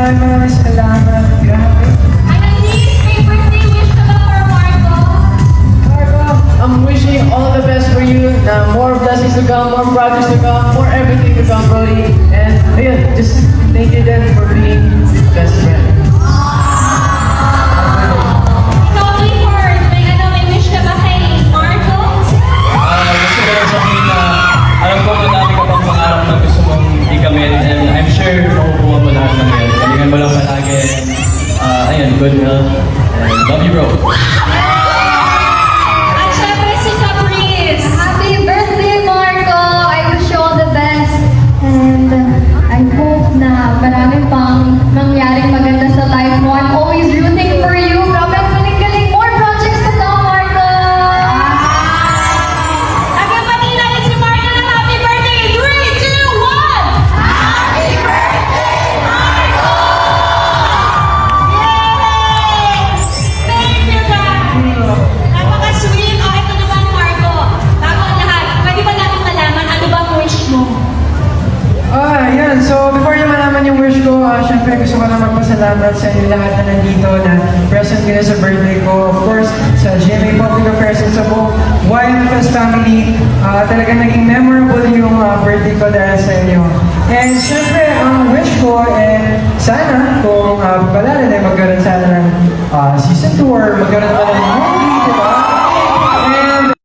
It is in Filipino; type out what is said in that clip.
Maraming salamat. Grabe. Annalise, may birthday wish ka ba for Marco? Marco, I'm wishing all the best for you. More blessings to come, more projects to come, more everything to come, Brody. And ayun, just thank you then for being best friend. Ikaw, Clifford, may wish ka ba kay Marco? Gusto ko lang sabihin na alam ko madami ka pang pangarap na gusto mong ikamit and I'm sure makukuha mo lahat ng yan. Galingan mo lang palagi. Ayun, good health. And love you, bro. At syempre si Caprice. Happy birthday, Marco! I wish you all the best. And I hope na marami pang mangyaring maganda sa life mo. I'm always rooting for you. Grabe ang galing-galing. More projects to come, Marco! Nagpapati natin si Marco ng happy birthday. 3, 2, 1! Happy birthday, Marco! Yay! Thank you, guys! Napaka-sweet. O, ito naman, Marco. Bago ang lahat, pwede ba natin malaman ano ba ang wish mo? Yan. So, before nyo malaman yung wish ko, syempre gusto ko na magpasalamat sa inyo lahat na nandito na present kayo sa birthday ko. Of course, sa GMA Public Affairs and sa buong YMFS family. Talagang naging memorable yung birthday ko dahil sa inyo. And syempre, ang wish ko, sana kung pagkalalan ay magkaroon sana ng season 2 or magkaroon pa ng